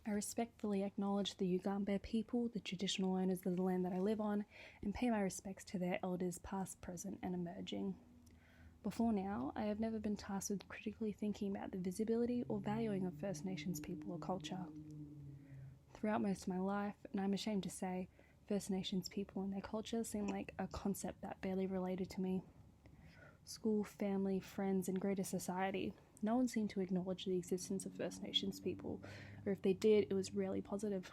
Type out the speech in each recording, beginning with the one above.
I respectfully acknowledge the Yugambeh people, the traditional owners of the land that I live on, and pay my respects to their elders past, present, and emerging. Before now, I have never been tasked with critically thinking about the visibility or valuing of First Nations people or culture. Throughout most of my life, and I'm ashamed to say, First Nations people and their culture seemed like a concept that barely related to me. School, family, friends, and greater society, no one seemed to acknowledge the existence of First Nations people, or if they did, it was rarely positive.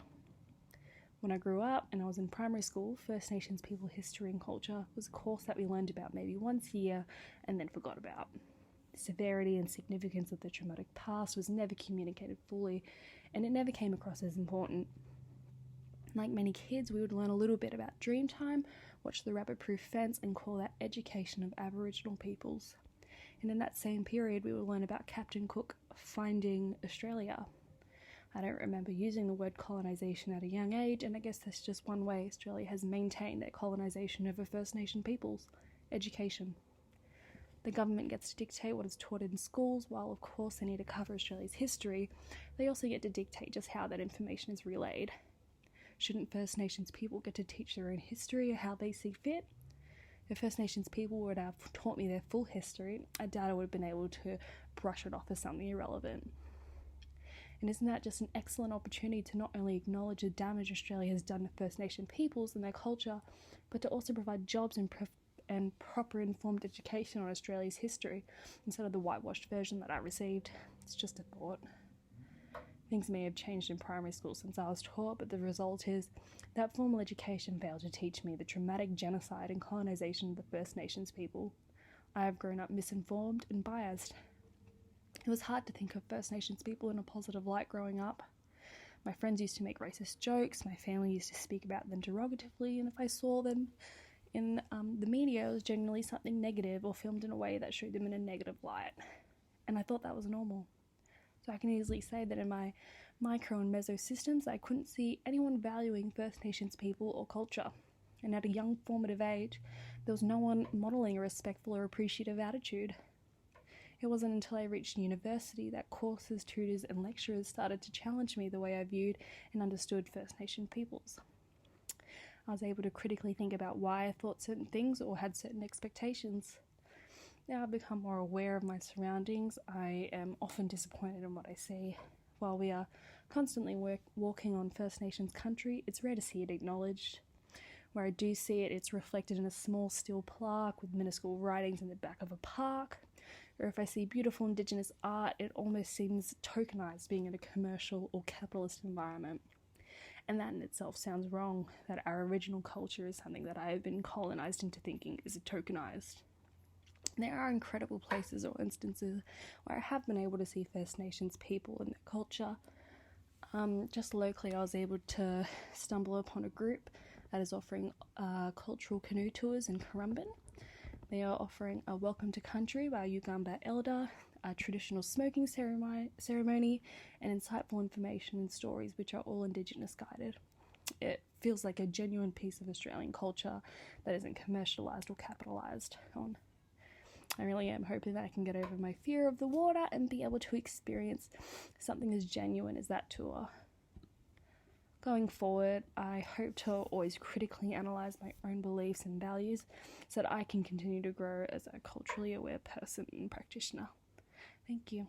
When I grew up and I was in primary school, First Nations people history and culture was a course that we learned about maybe once a year and then forgot about. The severity and significance of the traumatic past was never communicated fully, and it never came across as important. Like many kids, we would learn a little bit about Dreamtime, watch The Rabbit-Proof Fence, and call that education of Aboriginal peoples. And in that same period, we would learn about Captain Cook finding Australia. I don't remember using the word colonisation at a young age, and I guess that's just one way Australia has maintained their colonisation over First Nation peoples: education. The government gets to dictate what is taught in schools, while of course they need to cover Australia's history. They also get to dictate just how that information is relayed. Shouldn't First Nations people get to teach their own history or how they see fit? If First Nations people would have taught me their full history, I doubt I would have been able to brush it off as something irrelevant. And isn't that just an excellent opportunity to not only acknowledge the damage Australia has done to First Nation peoples and their culture, but to also provide jobs and proper informed education on Australia's history, instead of the whitewashed version that I received? It's just a thought. Things may have changed in primary school since I was taught, but the result is that formal education failed to teach me the traumatic genocide and colonisation of the First Nations people. I have grown up misinformed and biased. It was hard to think of First Nations people in a positive light growing up. My friends used to make racist jokes, my family used to speak about them derogatively, and if I saw them in the media, it was generally something negative or filmed in a way that showed them in a negative light. And I thought that was normal. So I can easily say that in my micro and meso systems, I couldn't see anyone valuing First Nations people or culture. And at a young formative age, there was no one modelling a respectful or appreciative attitude. It wasn't until I reached university that courses, tutors, and lecturers started to challenge me the way I viewed and understood First Nation peoples. I was able to critically think about why I thought certain things or had certain expectations. Now I've become more aware of my surroundings. I am often disappointed in what I see. While we are constantly walking on First Nations country, it's rare to see it acknowledged. Where I do see it, it's reflected in a small steel plaque with minuscule writings in the back of a park. Or if I see beautiful Indigenous art, it almost seems tokenised, being in a commercial or capitalist environment. And that in itself sounds wrong, that our original culture is something that I have been colonised into thinking is tokenised. There are incredible places or instances where I have been able to see First Nations people and their culture. Just locally, I was able to stumble upon a group that is offering cultural canoe tours in Currumbin. They are offering a welcome to country by a Yugambeh elder, a traditional smoking ceremony, and insightful information and stories which are all Indigenous guided. It feels like a genuine piece of Australian culture that isn't commercialised or capitalised on. I really am hoping that I can get over my fear of the water and be able to experience something as genuine as that tour. Going forward, I hope to always critically analyse my own beliefs and values so that I can continue to grow as a culturally aware person and practitioner. Thank you.